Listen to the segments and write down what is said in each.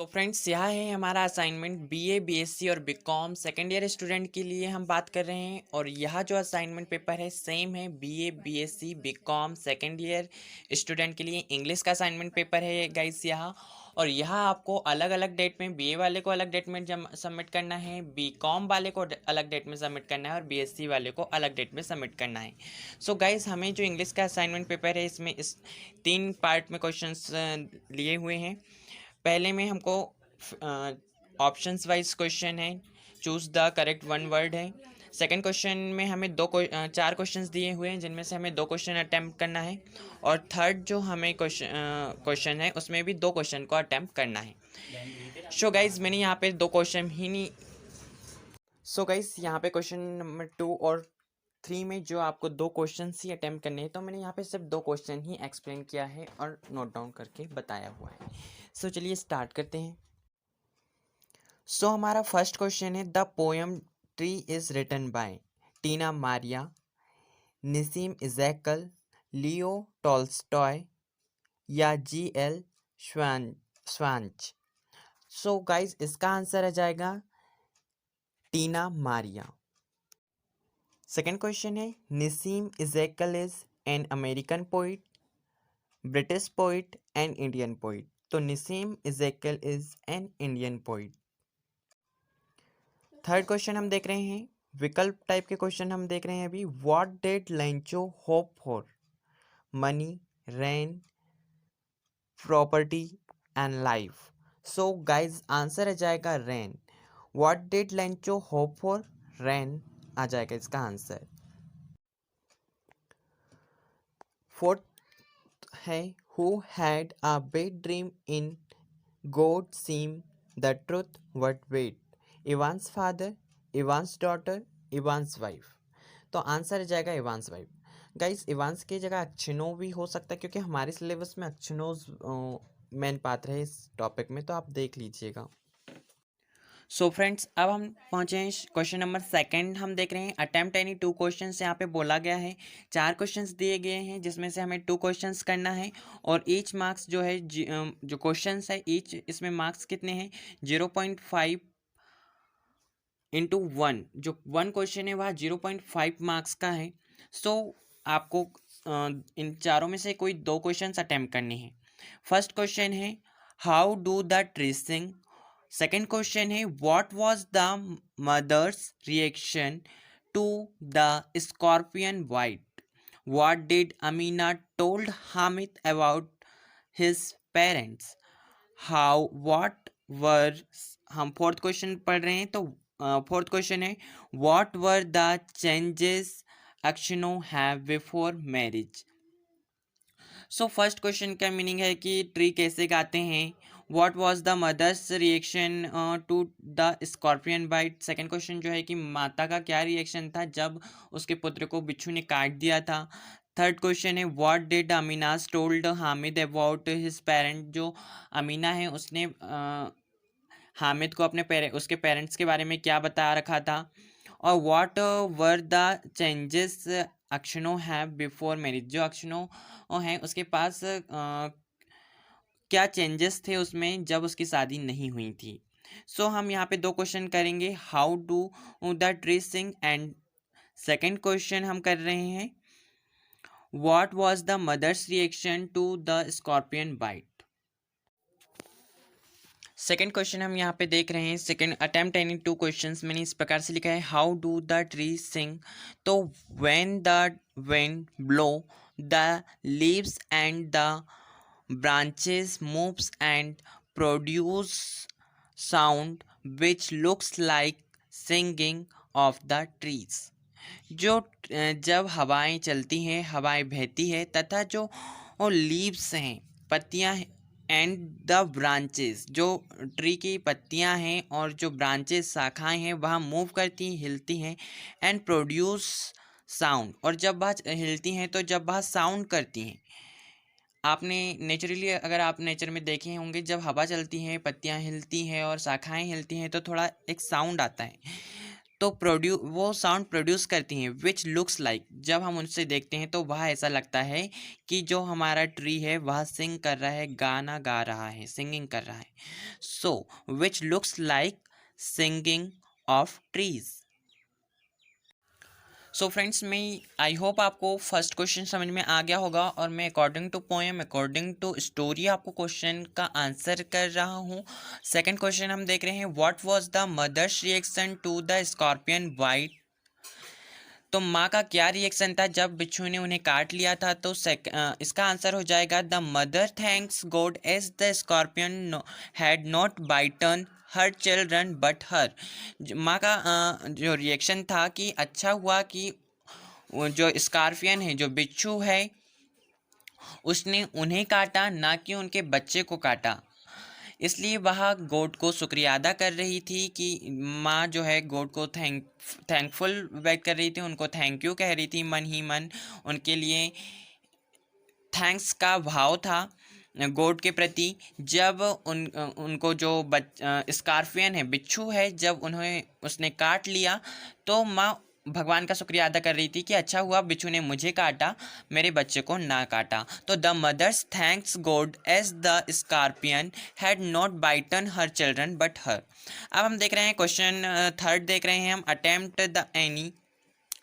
Friends, यह है हमारा असाइनमेंट बीए, बीएससी और बीकॉम सेकेंड ईयर स्टूडेंट के लिए हम बात कर रहे हैं। और यह जो असाइनमेंट पेपर है सेम है BA, BSc, BCom second year student के लिए। इंग्लिश का असाइनमेंट पेपर है गाइस यह। और यह आपको अलग अलग डेट में बीए वाले को अलग डेट में सबमिट करना है, बीकॉम वाले को अलग डेट में सबमिट करना है और बीएससी वाले को अलग डेट में सबमिट करना है। सो गाइस, हमें जो इंग्लिश का असाइनमेंट पेपर है इसमें इस 3 पार्ट में क्वेश्चंस लिए हुए हैं। पहले में हमको ऑप्शंस वाइज क्वेश्चन है, choose the correct one word है। सेकंड क्वेश्चन में हमें 4 क्वेश्चंस दिए हुए हैं जिनमें से हमें 2 क्वेश्चन अटैम्प्ट करना है। और थर्ड जो हमें क्वेश्चन है उसमें भी 2 क्वेश्चन को अटैम्प्ट करना है। सो गाइज, मैंने यहाँ पे 2 क्वेश्चन ही नहीं। सो गाइज, यहाँ पे क्वेश्चन नंबर 2 और 3 में जो आपको 2 क्वेश्चन ही अटैम्प्ट करने हैं, तो मैंने यहाँ पे सिर्फ 2 क्वेश्चन ही एक्सप्लेन किया है और नोट डाउन करके बताया हुआ है। सो चलिए स्टार्ट करते हैं। सो हमारा फर्स्ट क्वेश्चन है, the poem tree is written by Tina Maria, Nissim Ezekiel, Leo Tolstoy या जी.एल. स्वांच। सो गाइज, इसका आंसर आ जाएगा टीना मारिया। सेकेंड क्वेश्चन है, Nissim Ezekiel is an American poet, British poet and Indian poet. तो Nissim Ezekiel is an Indian poet. Third question हम देख रहे हैं, विकल्प टाइप के क्वेश्चन हम देख रहे हैं अभी। What did Lencho hope for, money, rain, property and life. So guys, answer आ जाएगा rain. What did Lencho hope for, rain आ जाएगा इसका आंसर। फोर्थ है, who had a big dream in God sees the truth but wait, Ivan's father, Ivan's daughter, Ivan's wife. तो answer आ जाएगा Ivan's wife. Guys, Evans की जगह अक्षनो भी हो सकता है क्योंकि हमारे सिलेबस में अक्षनोज मेन पात्र है इस टॉपिक में, तो आप देख लीजिएगा। सो फ्रेंड्स, अब हम पहुंचे हैं क्वेश्चन नंबर सेकंड। हम देख रहे हैं अटेम्प्ट एनी 2 क्वेश्चंस यहाँ पे बोला गया है। 4 क्वेश्चंस दिए गए हैं जिसमें से हमें 2 क्वेश्चंस करना है। और ईच मार्क्स जो है जो क्वेश्चंस है ईच, इसमें मार्क्स कितने हैं 0.5 इंटू 1। जो 1 क्वेश्चन है वह 0.5 मार्क्स का है। सो आपको इन चारों में से कोई 2 क्वेश्चंस अटेम्प्ट करने हैं। फर्स्ट क्वेश्चन है, how do the tree sing. Second question है, what was the mother's reaction to the scorpion bite. What did Amina told Hamid about his parents. How what were, हम फोर्थ क्वेश्चन पढ़ रहे हैं तो fourth question है, what were the changes Akshno have before marriage. So first question का meaning है कि tree कैसे गाते हैं। What was the mother's reaction to the scorpion bite. Second question जो है कि माता का क्या रिएक्शन था जब उसके पुत्र को बिच्छू ने काट दिया था। थर्ड क्वेश्चन है, what did Amina's told Hamid about his parent. जो अमीना है उसने हामिद को अपने उसके पेरेंट्स के बारे में क्या बता रखा था। और what were the changes Akshno have before marriage. जो अक्षनो हैं उसके पास क्या चेंजेस थे उसमें जब उसकी शादी नहीं हुई थी। सो हम यहाँ पे 2 क्वेश्चन करेंगे, how do the tree sing, and second question हम कर रहे हैं, what was the mother's reaction to the scorpion bite. Second question हम यहाँ पे देख रहे हैं, सेकेंड अटेम्प्ट एनी 2 क्वेश्चंस। मैंने इस प्रकार से लिखा है, हाउ डू द ट्री सिंग। तो when the wind blow the leaves and the branches moves and produce sound which looks like singing of the trees। जो जब हवाएं चलती हैं, हवाएं बहती है तथा जो लीव्स हैं, पत्तियां हैं, एंड द ब्रांचेस, जो ट्री की पत्तियां हैं और जो ब्रांचेस शाखाएं हैं वह मूव करती हिलती हैं, एंड प्रोड्यूस साउंड, और जब वह हिलती हैं तो जब वह साउंड करती हैं। आपने नेचुरली, अगर आप नेचर में देखे होंगे, जब हवा चलती है, पत्तियां हिलती हैं और शाखाएं हिलती हैं तो थोड़ा एक साउंड आता है। तो वो साउंड प्रोड्यूस करती हैं विच लुक्स लाइक, जब हम उनसे देखते हैं तो वह ऐसा लगता है कि जो हमारा ट्री है वह सिंग कर रहा है, गाना गा रहा है, सिंगिंग कर रहा है। So which looks like singing of trees. So friends, मैं आई होप आपको फर्स्ट क्वेश्चन समझ में आ गया होगा और मैं according to poem, according to story आपको क्वेश्चन का आंसर कर रहा हूँ। सेकंड क्वेश्चन हम देख रहे हैं, what was the mother's reaction to the scorpion bite. तो माँ का क्या रिएक्शन था जब बिच्छू ने उन्हें काट लिया था। तो इसका आंसर हो जाएगा the mother thanks God as the scorpion had not bitten her children but her. माँ का जो रिएक्शन था कि अच्छा हुआ कि वो जो स्कॉर्पियन है, जो बिच्छू है, उसने उन्हें काटा, ना कि उनके बच्चे को काटा। इसलिए वह गॉड को शुक्रिया अदा कर रही थी कि माँ जो है गॉड को थैंकफुल व्यक्त कर रही थी, उनको थैंक यू कह रही थी मन ही मन। उनके लिए थैंक्स का भाव था गॉड के प्रति। जब उनको जो स्कॉर्पियन है, बिच्छू है, जब उन्हें उसने काट लिया तो माँ भगवान का शुक्रिया अदा कर रही थी कि अच्छा हुआ बिच्छू ने मुझे काटा, मेरे बच्चे को ना काटा। तो the mother's thanks God as the scorpion had not bitten her children but her. अब हम देख रहे हैं क्वेश्चन थर्ड देख रहे हैं हम, attempt the any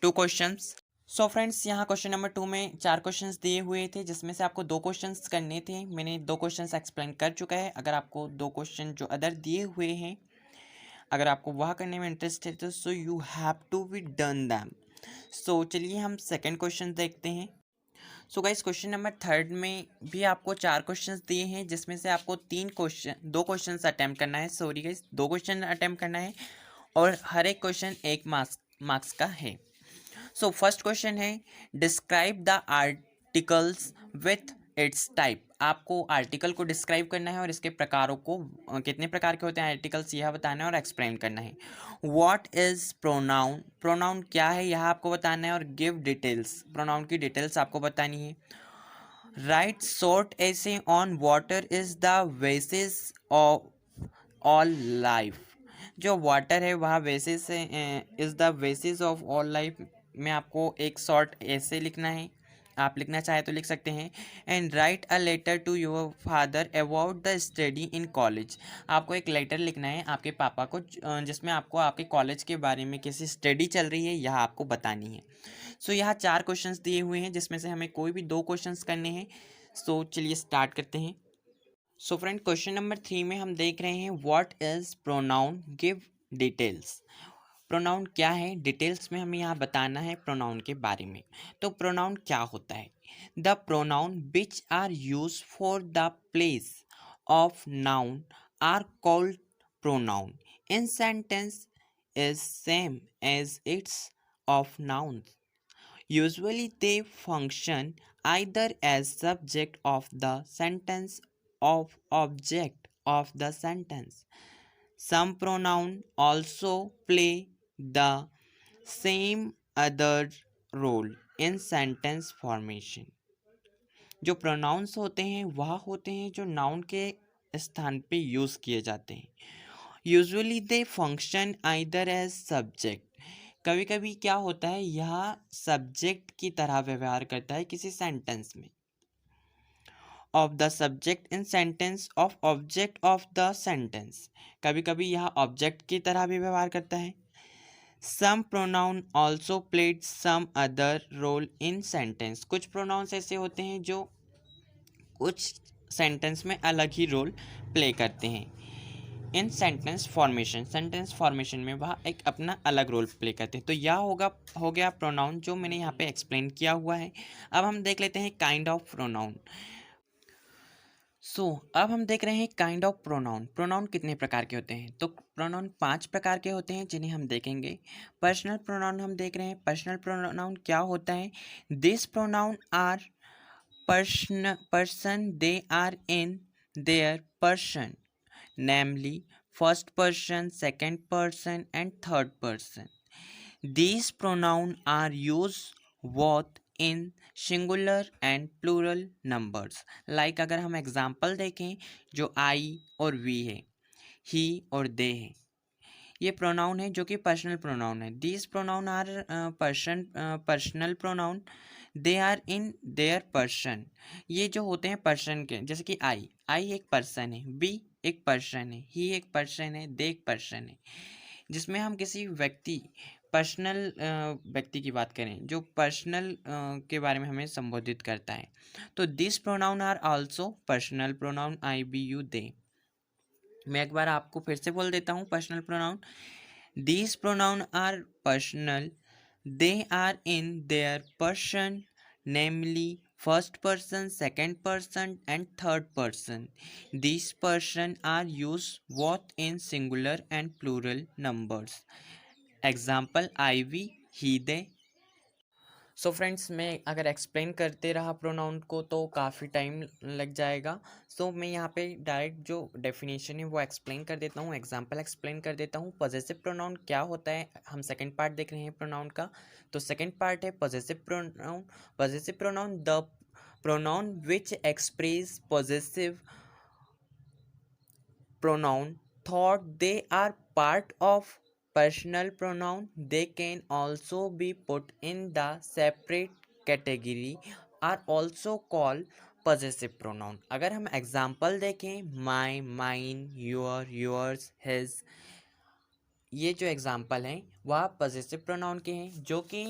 two questions. So friends, यहाँ क्वेश्चन नंबर 2 में 4 क्वेश्चंस दिए हुए थे, जिसमें से आपको 2 क्वेश्चंस करने थे। मैंने 2 क्वेश्चंस एक्सप्लेन कर चुका है। अगर आपको 2 क्वेश्चन जो अदर दिए हुए हैं, अगर आपको वह करने में इंटरेस्ट है तो so you have to be done them. So चलिए हम सेकंड क्वेश्चन देखते हैं। So guys, question number third में भी आपको 4 क्वेश्चंस दिए हैं, जिसमें से आपको 2 क्वेश्चंस अटैम्प्ट करना है। सॉरी गाइस, 2 क्वेश्चन अटैम्प्ट करना है और हर एक क्वेश्चन 1 मार्क्स का है। सो फर्स्ट क्वेश्चन है, describe the articles with its type. आपको आर्टिकल को डिस्क्राइब करना है और इसके प्रकारों को, कितने प्रकार के होते हैं आर्टिकल्स, यह बताना है और एक्सप्लेन करना है। व्हाट इज प्रोनाउन, प्रोनाउन क्या है यह आपको बताना है। और गिव डिटेल्स, प्रोनाउन की डिटेल्स आपको बतानी है। राइट शॉर्ट ऐसे on water is the basis of all life. जो वाटर है वह basis is the basis of all life में आपको एक शॉर्ट ऐसे लिखना है, आप लिखना चाहे तो लिख सकते हैं। And write a letter to your father about the study in college. आपको एक लेटर लिखना है आपके पापा को, जिसमें आपको आपके कॉलेज के बारे में कैसी स्टडी चल रही है यह आपको बतानी है। सो यहाँ 4 क्वेश्चंस दिए हुए हैं, जिसमें से हमें कोई भी 2 क्वेश्चंस करने हैं। सो चलिए स्टार्ट करते हैं। सो फ्रेंड, क्वेश्चन नंबर 3 में हम देख रहे हैं, what is pronoun, give details. Pronoun क्या है, डिटेल्स में हमें यहाँ बताना है प्रोनाउन के बारे में। तो प्रोनाउन क्या होता है। The pronoun which are use for the place of noun are called pronoun in sentence is same as it's of noun. Usually, they function either as subject of the sentence or object of the sentence. Some pronouns also play the same other role in sentence formation. जो pronounce होते हैं वह होते हैं जो noun के स्थान पे यूज़ किए जाते हैं। Usually they function either as subject. कभी कभी क्या होता है, यह सब्जेक्ट की तरह व्यवहार करता है किसी सेंटेंस में। Of the subject in sentence of object of the sentence. कभी कभी यह ऑब्जेक्ट की तरह भी व्यवहार करता है। Some pronoun also played some other role in sentence. कुछ प्रोनाउंस ऐसे होते हैं जो कुछ सेंटेंस में अलग ही रोल प्ले करते हैं। इन सेंटेंस फॉर्मेशन में वह एक अपना अलग रोल प्ले करते हैं। तो यह हो गया प्रोनाउन जो मैंने यहाँ पे एक्सप्लेन किया हुआ है। अब हम देख लेते हैं काइंड ऑफ प्रोनाउन। अब हम देख रहे हैं काइंड ऑफ प्रोनाउन। प्रोनाउन कितने प्रकार के होते हैं। तो प्रोनाउन 5 प्रकार के होते हैं जिन्हें हम देखेंगे। पर्सनल प्रोनाउन हम देख रहे हैं। पर्सनल प्रोनाउन क्या होता है। This pronoun are person, they are in their person, namely first person, second person and third person. These pronouns are used both in singular and plural numbers. Like अगर हम example देखें, जो I और we है, he और they है, ये pronoun है जो कि पर्सनल प्रोनाउन है। These pronoun are personal pronoun, they are in their person. ये जो होते हैं पर्सन के, जैसे कि आई एक पर्सन है, बी एक पर्सन है, ही एक पर्सन है, दे एक पर्सन है। जिसमें हम किसी व्यक्ति पर्सनल व्यक्ति की बात करें जो पर्सनल के बारे में हमें संबोधित करता है, तो this pronoun are also personal pronoun, I we you they. मैं एक बार आपको फिर से बोल देता हूँ personal pronoun. These pronoun are personal, they are in their person, namely first person, second person and third person. These person are used both in singular and plural numbers. Example I, we, he, they. So friends, मैं अगर explain करते रहा pronoun को तो काफ़ी time लग जाएगा। सो मैं यहाँ पे डायरेक्ट जो डेफिनेशन है वो एक्सप्लेन कर देता हूँ, एग्जांपल एक्सप्लेन कर देता हूँ। पॉजेसिव प्रोनाउन क्या होता है, हम सेकंड पार्ट देख रहे हैं प्रोनाउन का। तो सेकंड पार्ट है possessive pronoun. Possessive pronoun the pronoun which express possessive pronoun thought they are part of personal pronoun. They can also be put in the separate category, are also called possessive pronoun. अगर हम example देखें, my, mine, your, yours, his, ये जो example हैं वह possessive pronoun के हैं, जो कि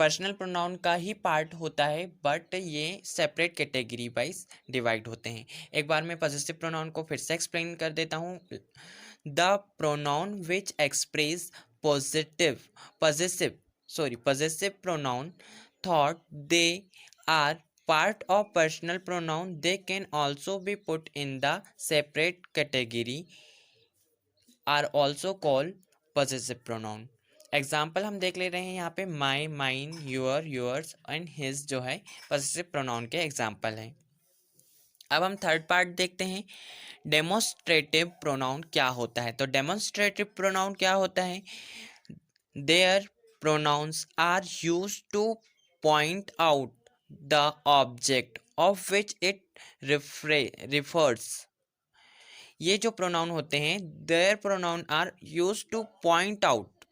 पर्सनल प्रोनाउन का ही पार्ट होता है, बट ये सेपरेट कैटेगरी वाइज डिवाइड होते हैं। एक बार मैं पॉजेसिव प्रोनाउन को फिर से एक्सप्लेन कर देता हूँ। The pronoun which express possessive pronoun thought they are part of personal pronoun, they can also be put in the separate category, are also called possessive pronoun. Example हम देख ले रहे हैं यहाँ पे, my, mine, your, yours and his जो है possessive pronoun के एग्जाम्पल हैं। अब हम थर्ड पार्ट देखते हैं, डेमोन्स्ट्रेटिव प्रोनाउन क्या होता है। तो डेमोन्स्ट्रेटिव प्रोनाउन क्या होता है, there pronouns are used to point out the object of which it refers. ये जो प्रोनाउन होते हैं, there pronoun are use to point out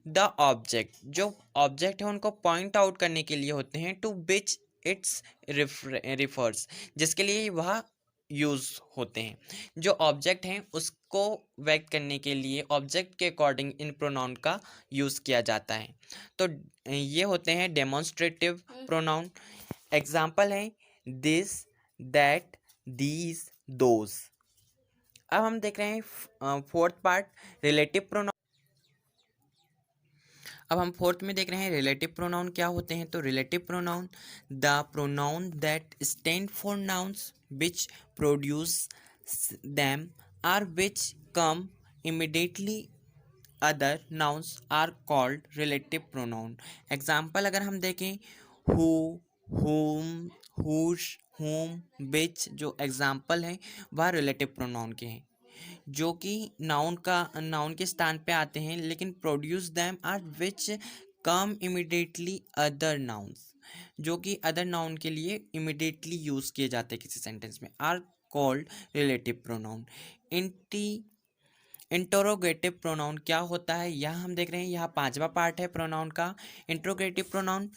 the object, जो ऑब्जेक्ट है उनको पॉइंट आउट करने के लिए होते हैं, टू विच इट्स रिफर्स, जिसके लिए वह यूज होते हैं। जो ऑब्जेक्ट हैं उसको व्यक्त करने के लिए ऑब्जेक्ट के अकॉर्डिंग इन प्रोनाउन का यूज किया जाता है। तो ये होते हैं डेमोन्स्ट्रेटिव प्रोनाउन। एग्जाम्पल है दिस, दैट, दीज, दोज। अब हम देख रहे हैं फोर्थ पार्ट, रिलेटिव प्रोनाउन। अब हम फोर्थ में देख रहे हैं रिलेटिव प्रोनाउन क्या होते हैं। तो relative pronoun, the pronoun that stand for nouns which produce them are which come immediately other nouns are called relative pronoun. Example अगर हम देखें, हु, हुम, हुश, हुम, विच, जो एग्जाम्पल हैं वह रिलेटिव प्रोनाउन के हैं, जो कि नाउन के स्थान पे आते हैं, लेकिन produce them are which come immediately other nouns, जो कि अदर नाउन के लिए इमिडिएटली यूज किए जाते हैं किसी सेंटेंस में, आर कॉल्ड रिलेटिव प्रोनाउन। इंटी इंटरोगेटिव प्रोनाउन क्या होता है, यह हम देख रहे हैं, यह पांचवा पार्ट है प्रोनाउन का, interrogative pronoun.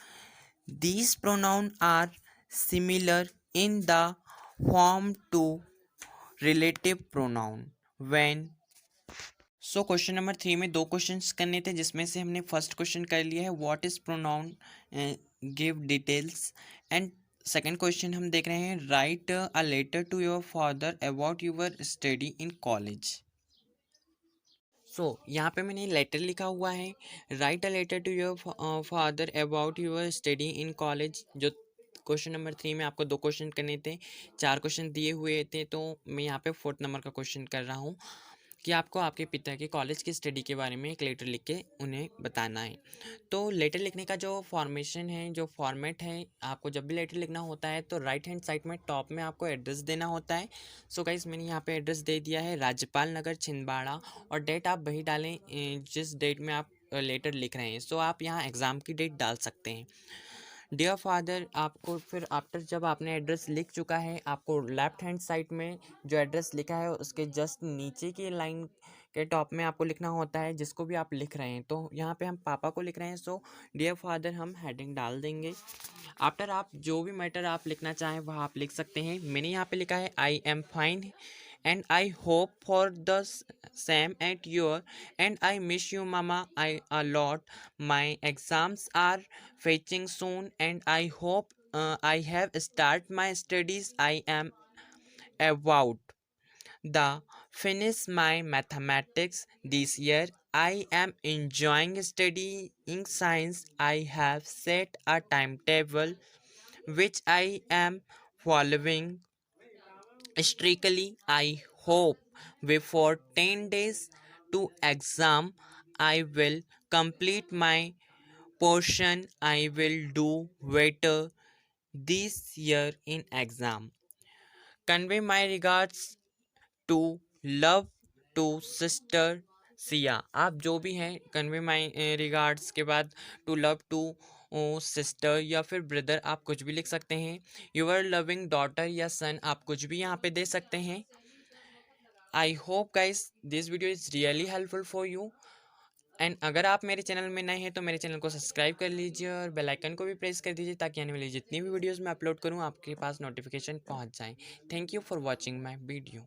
These pronoun are similar in the form to relative pronoun when. So question number 3 में दो क्वेश्चंस करने थे, जिसमें से हमने फर्स्ट क्वेश्चन कर लिया है, what is pronoun, give details. And second question हम देख रहे हैं, write a letter to your father about your study in college. So यहाँ पे मैंने लेटर लिखा हुआ है, write a letter to your father about your study in college. जो क्वेश्चन नंबर 3 में आपको दो क्वेश्चन करने थे, चार क्वेश्चन दिए हुए थे, तो मैं यहाँ पे फोर्थ नंबर का क्वेश्चन कर रहा हूँ कि आपको आपके पिता के कॉलेज की स्टडी के बारे में एक लेटर लिख के उन्हें बताना है। तो लेटर लिखने का जो फॉर्मेशन है, जो फॉर्मेट है, आपको जब भी लेटर लिखना होता है तो राइट हैंड साइड में टॉप में आपको एड्रेस देना होता है। सो गाइस, मैंने यहाँ पे एड्रेस दे दिया है, राज्यपाल नगर, छिंदवाड़ा, और डेट आप वही डालें जिस डेट में आप लेटर लिख रहे हैं। सो आप यहाँ एग्ज़ाम की डेट डाल सकते हैं। डियर फादर, आपको फिर आफ्टर जब आपने एड्रेस लिख चुका है, आपको लेफ्ट हैंड साइड में जो एड्रेस लिखा है उसके जस्ट नीचे की लाइन के टॉप में आपको लिखना होता है जिसको भी आप लिख रहे हैं। तो यहाँ पे हम पापा को लिख रहे हैं, सो डियर फादर हम हेडिंग डाल देंगे। आफ्टर आप जो भी मैटर आप लिखना चाहें वह आप लिख सकते हैं। मैंने यहाँ पे लिखा है I am fine and I hope for the same at your and I miss you mama I a lot. My exams are fetching soon and I hope I have start my studies. I am about the finish my mathematics this year. I am enjoying studying science. I have set a timetable which I am following strictly. I hope before 10 days to exam I will complete my portion. I will do better this year in exam. Convey my regards to love to sister Siya. आप जो भी हैं convey my regards के बाद to love to sister या फिर brother आप कुछ भी लिख सकते हैं। यूर लविंग डॉटर या सन आप कुछ भी यहाँ पे दे सकते हैं। I hope guys this video is really helpful for you. And अगर आप मेरे चैनल में नए हैं तो मेरे चैनल को सब्सक्राइब कर लीजिए और बेल आइकन को भी प्रेस कर दीजिए ताकि आने वाली जितनी भी वीडियोस मैं अपलोड करूं आपके पास नोटिफिकेशन पहुंच जाए। Thank you for watching my video.